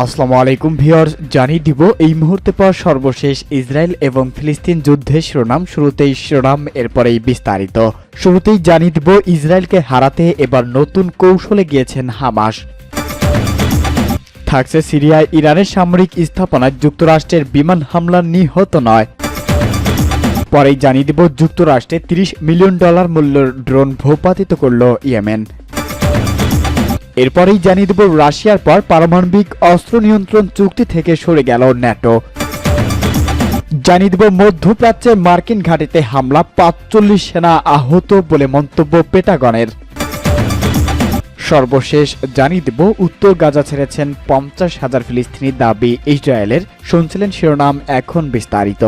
আসসালামু আলাইকুম ভিউয়ার্স, জানিয়ে দিব এই মুহূর্তে পর সর্বশেষ ইসরায়েল এবং ফিলিস্তিন যুদ্ধের শিরোনাম। শুরুতেই শিরোনাম, এরপরেই বিস্তারিত। শুরুতেই জানিয়ে দিব ইসরায়েলকে হারাতে এবার নতুন কৌশলে গিয়েছেন হামাস। থাকছে সিরিয়ায় ইরানের সামরিক স্থাপনায় যুক্তরাষ্ট্রের বিমান হামলা নিহত নয়। পরেই জানিয়ে দিব যুক্তরাষ্ট্রে $30 মিলিয়ন মূল্যের ড্রোন ভূপাতিত করল ইয়েমেন। এরপরেই জানিয়ে দেব রাশিয়ার পর পারমাণবিক অস্ত্র নিয়ন্ত্রণ চুক্তি থেকে সরে গেল ন্যাটো। জানিয়ে দেব মধ্যপ্রাচ্যে মার্কিন ঘাঁটিতে হামলা, 45 সেনা আহত বলে মন্তব্য পেটাগনের। সর্বশেষ জানিয়ে দেব উত্তর গাজা ছেড়েছেন 50,000 ফিলিস্তিনি, দাবি ইসরায়েলের। শুনছিলেন শিরোনাম, এখন বিস্তারিত।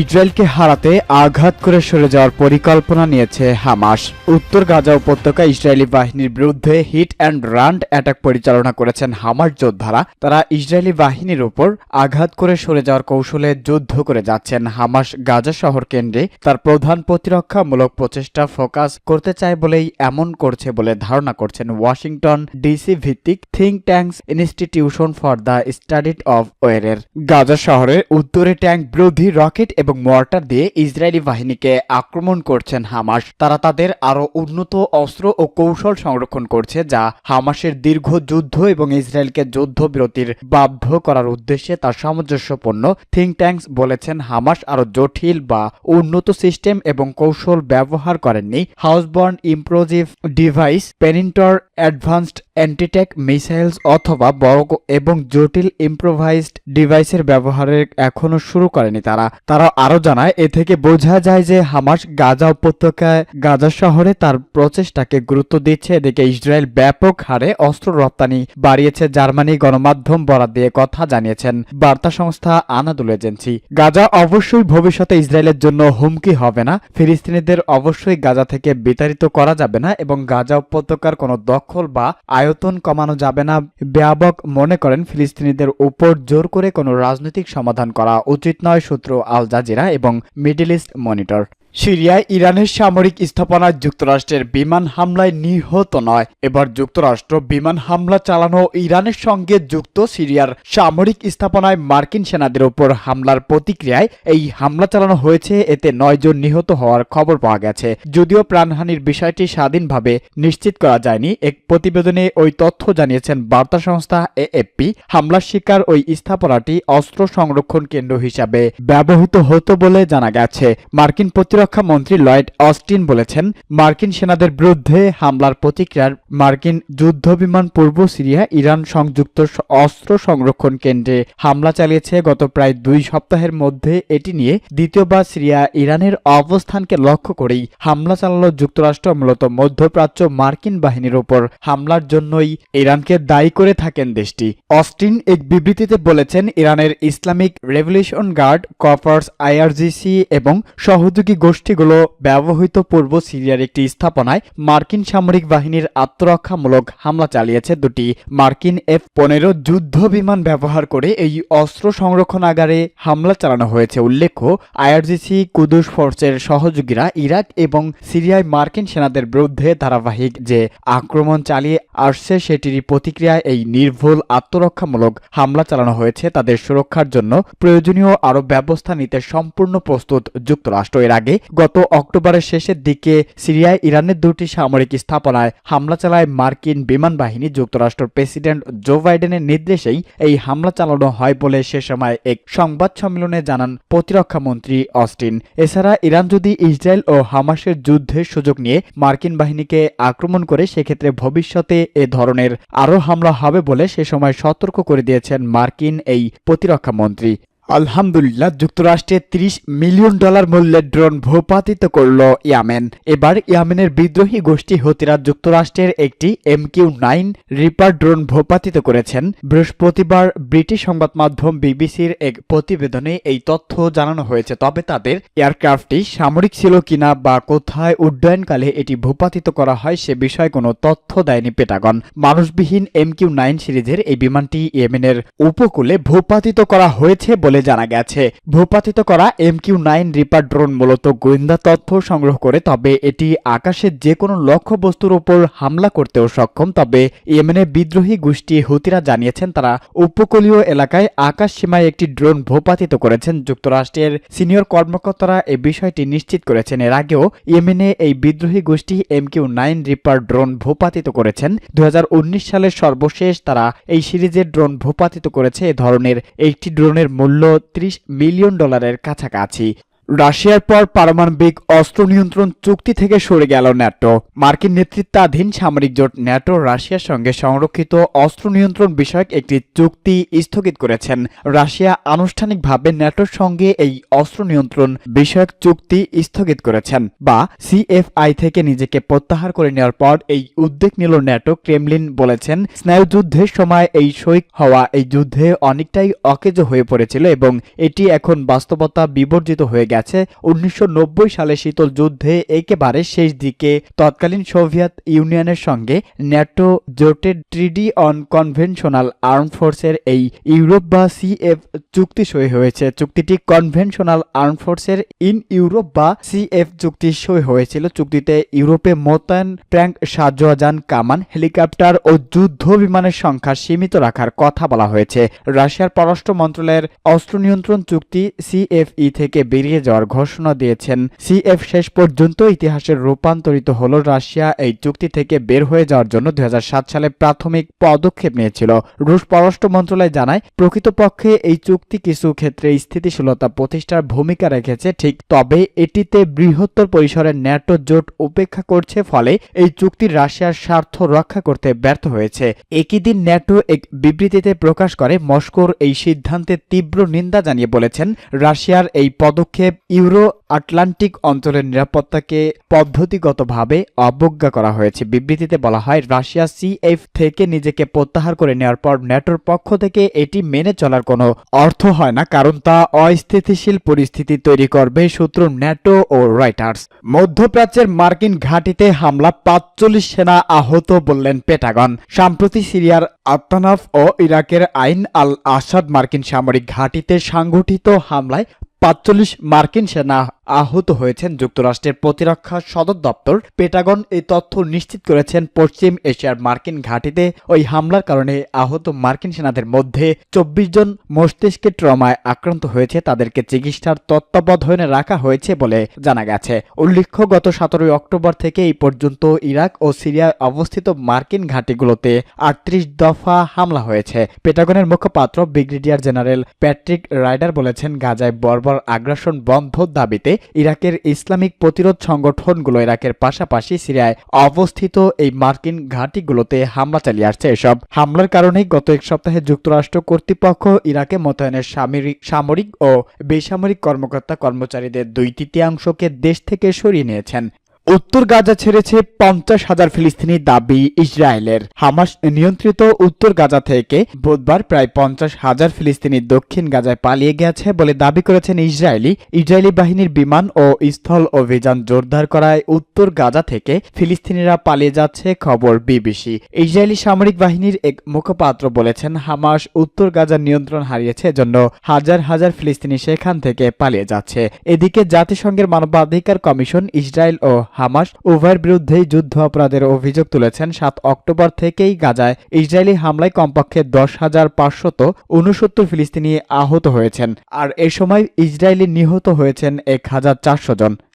ইসরায়েলকে হারাতে আঘাত করে সরে যাওয়ার পরিকল্পনা নিয়েছে হামাস। উত্তর গাজা উপত্যকায় ইসরায়েলি বাহিনীর বিরুদ্ধে হিট অ্যান্ড রান অ্যাটাক পরিচালনা করেছেন হামাস যোদ্ধারা। তারা ইসরায়েলি বাহিনীর উপর আঘাত করে সরে যাওয়ার কৌশলে যুদ্ধ করে যাচ্ছেন। হামাস গাজা শহর কেন্দ্রে তার প্রধান প্রতিরক্ষামূলক প্রচেষ্টা ফোকাস করতে চায় বলেই এমন করছে বলে ধারণা করছেন ওয়াশিংটন ডিসি ভিত্তিক think tanks institution for the study of ওয়ারের। গাজা শহরের উত্তরে ট্যাঙ্ক বিরোধী রকেট এবং মর্টার দিয়ে ইসরায়েলি বাহিনীকে আক্রমণ করছেন হামাস। তারা তাদের আরও উন্নত অস্ত্র ও কৌশল সংরক্ষণ করছে, যা হামাসের দীর্ঘ যুদ্ধ এবং ইসরায়েলকে যুদ্ধবিরতির বাধ্য করার উদ্দেশ্যে তার সামঞ্জস্যপূর্ণ। থিঙ্ক ট্যাঙ্কস বলেছেন হামাস আরও জটিল বা উন্নত সিস্টেম এবং কৌশল ব্যবহার করেননি। হাউসবর্ন ইমপ্লোজিভ ডিভাইস, পেনিন্টর অ্যাডভান্সড অ্যান্টিট্যাক মিসাইলস অথবা বড় এবং জটিল ইম্প্রোভাইজড ডিভাইসের ব্যবহারের এখনো শুরু করেনি তারা আরো জানায়, এ থেকে বোঝা যায় যে হামাস গাজা উপত্যকায় গাজা শহরে তার প্রচেষ্টাকে গুরুত্ব দিচ্ছে। এদিকে ইসরায়েল ব্যাপক হারে অস্ত্র রপ্তানি বাড়িয়েছে। জার্মানি গণমাধ্যম বরাত দিয়ে কথা জানিয়েছেন বার্তা সংস্থা আনাদুল এজেন্সি। গাজা অবশ্যই ভবিষ্যতে ইসরায়েলের জন্য হুমকি হবে না। ফিলিস্তিনিদের অবশ্যই গাজা থেকে বিতাড়িত করা যাবে না এবং গাজা উপত্যকার কোনো দখল বা আয়তন কমানো যাবে না। ব্যাপক মনে করেন ফিলিস্তিনিদের উপর জোর করে কোনো রাজনৈতিক সমাধান করা উচিত নয়। সূত্র আল জাজিরা এবং মিডল ইস্ট মনিটর। সিরিয়ায় ইরানের সামরিক স্থাপনায় যুক্তরাষ্ট্রের বিমান হামলায় নিহত নয়। এবার যুক্তরাষ্ট্র বিমান হামলা চালানো ইরানের সঙ্গে যুক্ত সিরিয়ার সামরিক স্থাপনায় মার্কিন সেনাদের উপর হামলার প্রতিক্রিয়ায় এই হামলা চালানো হয়েছে। এতে 9 জন নিহত হওয়ার খবর পাওয়া গেছে। যদিও প্রাণহানির বিষয়টি স্বাধীনভাবে নিশ্চিত করা যায়নি। এক প্রতিবেদনে ওই তথ্য জানিয়েছেন বার্তা সংস্থা এএফপি। হামলার শিকার ওই স্থাপনাটি অস্ত্র সংরক্ষণ কেন্দ্র হিসাবে ব্যবহৃত হতো বলে জানা গেছে। মার্কিন প্রতিরক্ষা মন্ত্রী লয়েড অস্টিন বলেছেন, মার্কিন সেনাদের বিরুদ্ধে হামলার প্রতিক্রিয়ার মার্কিন যুদ্ধবিমান পূর্ব সিরিয়া ইরান সংযুক্ত অস্ত্র সংরক্ষণ কেন্দ্রে হামলা চালিয়েছে। গত প্রায় 2 সপ্তাহের মধ্যে এটি নিয়ে দ্বিতীয়বার সিরিয়া ইরানের অবস্থানকে লক্ষ্য করেই হামলা চালালো যুক্তরাষ্ট্র। মূলত মধ্যপ্রাচ্য মার্কিন বাহিনীর উপর হামলার জন্যই ইরানকে দায়ী করে থাকেন দেশটি। অস্টিন এক বিবৃতিতে বলেছেন, ইরানের Islamic Revolution Guard Corps IRGC এবং সহযোগী গোষ্ঠীগুলো ব্যবহৃত পূর্ব সিরিয়ার একটি স্থাপনায় মার্কিন সামরিক বাহিনীর আত্মরক্ষামূলক হামলা চালিয়েছে। 2টি মার্কিন F-15 যুদ্ধ বিমান ব্যবহার করে এই অস্ত্র সংরক্ষণাগারে হামলা চালানো হয়েছে। উল্লেখ্য, আইআরজিসি কুদস ফোর্সের সহযোগীরা ইরাক এবং সিরিয়ায় মার্কিন সেনাদের বিরুদ্ধে ধারাবাহিক যে আক্রমণ চালিয়ে আসছে, সেটিরই প্রতিক্রিয়ায় এই নির্ভুল আত্মরক্ষামূলক হামলা চালানো হয়েছে। তাদের সুরক্ষার জন্য প্রয়োজনীয় আরও ব্যবস্থা নিতে সম্পূর্ণ প্রস্তুত যুক্তরাষ্ট্র। এর আগে গত অক্টোবরের শেষের দিকে সিরিয়ায় ইরানের 2টি সামরিক স্থাপনায় হামলা চালায় মার্কিন বিমান বাহিনী। যুক্তরাষ্ট্রের প্রেসিডেন্ট জো বাইডেনের নির্দেশেই এই হামলা চালানো হয় বলে সে সময় এক সংবাদ সম্মেলনে জানান প্রতিরক্ষা মন্ত্রী অস্টিন। এছাড়া ইরান যদি ইসরায়েল ও হামাসের যুদ্ধের সুযোগ নিয়ে মার্কিন বাহিনীকে আক্রমণ করে, সেক্ষেত্রে ভবিষ্যতে এ ধরনের আরও হামলা হবে বলে সে সময় সতর্ক করে দিয়েছেন মার্কিন এই প্রতিরক্ষা মন্ত্রী। আলহামদুলিল্লাহ, যুক্তরাষ্ট্রে $30 মিলিয়ন মূল্যের ড্রোন ভূপাতিত করল ইয়েমেন। এবার ইয়েমেনের বিদ্রোহী গোষ্ঠী হুতিরা যুক্তরাষ্ট্রের একটি MQ-9 রিপার ড্রোন ভূপাতিত করেছেন। বৃহস্পতিবার ব্রিটিশ সংবাদ মাধ্যম বিবিসির এক প্রতিবেদনে এই তথ্য জানানো হয়েছে। তবে তাদের এয়ারক্রাফটটি সামরিক ছিল কিনা বা কোথায় উড্ডয়নকালে এটি ভূপাতিত করা হয় সে বিষয়ে কোনো তথ্য দেয়নি পেটাগন। মানুষবিহীন MQ-9 সিরিজের এই বিমানটি ইয়েমেনের উপকূলে ভূপাতিত করা হয়েছে বলে বলে জানা গেছে। ভূপাতিত করা MQ-9 রিপার ড্রোন মূলত গোয়েন্দা তথ্য সংগ্রহ করে, তবে এটি আকাশের যে কোনো লক্ষ্যবস্তুর উপর হামলা করতেও সক্ষম। তবে ইয়েমেনের বিদ্রোহী গোষ্ঠী হুতিরা জানিয়েছেন তারা উপকূলীয় এলাকায় আকাশ সীমায় একটি ড্রোন ভূপাতিত করেছেন। যুক্তরাষ্ট্রের সিনিয়র কর্মকর্তারা এই বিষয়টি নিশ্চিত করেছেন। এর আগেও ইয়েমেনে এই বিদ্রোহী গোষ্ঠী MQ-9 রিপার ড্রোন ভূপাতিত করেছেন। 2019 সালের সর্বশেষ তারা এই সিরিজের ড্রোন ভূপাতিত করেছে। এ ধরনের একটি ড্রোনের মূল্য $30 মিলিয়ন কাছাকাছি। রাশিয়ার পর পারমাণবিক অস্ত্র নিয়ন্ত্রণ চুক্তি থেকে সরে গেল ন্যাটো। মার্কিন নেতৃত্বাধীন সামরিক জোট ন্যাটো রাশিয়ার সঙ্গে সংরক্ষিত অস্ত্র নিয়ন্ত্রণ বিষয়ক একটি চুক্তি স্থগিত করেছেন। রাশিয়া আনুষ্ঠানিকভাবে ন্যাটোর সঙ্গে এই অস্ত্র নিয়ন্ত্রণ বিষয়ক চুক্তি স্থগিত করেছেন বা CFI থেকে নিজেকে প্রত্যাহার করে নেওয়ার পর এই উদ্যোগ নিল ন্যাটো। ক্রেমলিন বলেছেন স্নায়ুযুদ্ধের সময় এই সই হওয়া এই যুদ্ধে অনেকটাই অকেজো হয়ে পড়েছিল এবং এটি এখন বাস্তবতা বিবর্জিত হয়ে গেছে। 1990 সালে শীতল যুদ্ধে একেবারে শেষ দিকে তৎকালীন সোভিয়েত ইউনিয়নের সঙ্গে ন্যাটো জোটের ট্রিটি অন কনভেনশনাল আর্ম ফোর্সের এই ইউরোপ বা CF চুক্তি সই হয়েছে। চুক্তিটি কনভেনশনাল আর্ম ফোর্সের ইন ইউরোপ বা CF চুক্তি সই হয়েছিল। চুক্তিতে ইউরোপে মোতায়েন ট্যাঙ্ক, সাহায্যযান, কামান, হেলিকপ্টার ও যুদ্ধ বিমানের সংখ্যা সীমিত রাখার কথা বলা হয়েছে। রাশিয়ার পররাষ্ট্র মন্ত্রণালয়ের অস্ত্র নিয়ন্ত্রণ চুক্তি CFE থেকে বেরিয়ে যাওয়ার ঘোষণা দিয়েছেন। CF শেষ পর্যন্ত ইতিহাসের রূপান্তরিত হল। রাশিয়া এই চুক্তি থেকে বের হয়ে যাওয়ার জন্য 2007 সালে প্রাথমিক পদক্ষেপ নিয়েছিল। রুশ পররাষ্ট্র মন্ত্রণালয় জানায় প্রকৃতপক্ষে এই চুক্তি কিছু ক্ষেত্রে স্থিতিশীলতা প্রতিষ্ঠার ভূমিকা রেখেছে ঠিক, তবে এটিতে বৃহত্তর পরিসরের ন্যাটো জোট উপেক্ষা করছে, ফলে এই চুক্তি রাশিয়ার স্বার্থ রক্ষা করতে ব্যর্থ হয়েছে। একই দিন ন্যাটো এক বিবৃতিতে প্রকাশ করে মস্কোর এই সিদ্ধান্তের তীব্র নিন্দা জানিয়ে বলেছেন রাশিয়ার এই পদক্ষেপ ইউরো আটলান্টিক অঞ্চলের নিরাপত্তাকে পদ্ধতিগতভাবে অবজ্ঞা করা হয়েছে। বিবৃতিতে বলা হয় রাশিয়া CF থেকে নিজেকে প্রত্যাহার করে নেওয়ার পর ন্যাটোর পক্ষ থেকে এটি মেনে চলার কোনো অর্থ হয় না, কারণ তা অস্থিতিশীল পরিস্থিতি তৈরি করবে। সূত্র ন্যাটো ও রয়টার্স। মধ্যপ্রাচ্যের মার্কিন ঘাঁটিতে হামলা, 45 সেনা আহত বললেন পেটাগন। সম্প্রতি সিরিয়ার আত্তানাফ ও ইরাকের আইন আল আসাদ মার্কিন সামরিক ঘাঁটিতে সংঘটিত হামলায় 45 মার্কিন সেনা আহত হয়েছেন। যুক্তরাষ্ট্রের প্রতিরক্ষা সদর দপ্তর পেটাগন এই তথ্য নিশ্চিত করেছেন। পশ্চিম এশিয়ার মার্কিন ঘাঁটিতে ওই হামলার কারণে আহত মার্কিন সেনাদের মধ্যে 24 জন মস্তিষ্কের ট্রমায় আক্রান্ত হয়েছে। তাদেরকে চিকিৎসার তত্ত্বাবধানে রাখা হয়েছে বলে জানা গেছে। উল্লেখ্য, গত 17 অক্টোবর থেকে এই পর্যন্ত ইরাক ও সিরিয়ায় অবস্থিত মার্কিন ঘাঁটিগুলোতে 38 দফা হামলা হয়েছে। পেটাগনের মুখপাত্র ব্রিগেডিয়ার জেনারেল প্যাট্রিক রাইডার বলেছেন গাজায় বর্বর আগ্রাসন বন্ধ দাবিতে ইরাকের ইসলামিক প্রতিরোধ সংগঠনগুলো ইরাকের পাশাপাশি সিরিয়ায় অবস্থিত এই মার্কিন ঘাঁটিগুলোতে হামলা চালিয়ে আসছে। এসব হামলার কারণেই গত এক সপ্তাহে যুক্তরাষ্ট্র কর্তৃপক্ষ ইরাকে মোতায়েনের সামরিক ও বেসামরিক কর্মকর্তা কর্মচারীদের 2/3 দেশ থেকে সরিয়ে নিয়েছেন। উত্তর গাজা ছেড়েছে 50,000 ফিলিস্তিনি, দাবি ইসরায়েলের। হামাস নিয়ন্ত্রিত উত্তর গাজা থেকে বুধবার প্রায় 50,000 ফিলিস্তিনি দক্ষিণ গাজায় পালিয়ে গেছে বলে দাবি করেছেন ইসরায়েলি বাহিনীর বিমান ও স্থল অভিযান জোরদার করায় উত্তর গাজা থেকে ফিলিস্তিনিরা পালিয়ে যাচ্ছে, খবর বিবিসি। ইসরায়েলি সামরিক বাহিনীর এক মুখপাত্র বলেছেন হামাস উত্তর গাজার নিয়ন্ত্রণ হারিয়েছে, এজন্য হাজার হাজার ফিলিস্তিনি সেখান থেকে পালিয়ে যাচ্ছে। এদিকে জাতিসংঘের মানবাধিকার কমিশন ইসরায়েল ও হামাস উভয়ের বিরুদ্ধেই যুদ্ধ অপরাধের অভিযোগ তুলেছেন। 7 অক্টোবর থেকেই গাজায় ইসরায়েলি হামলায় কমপক্ষে 10,569 ফিলিস্তিনি আহত হয়েছেন, আর এ সময় ইসরায়েলি নিহত হয়েছেন 1,400 জন।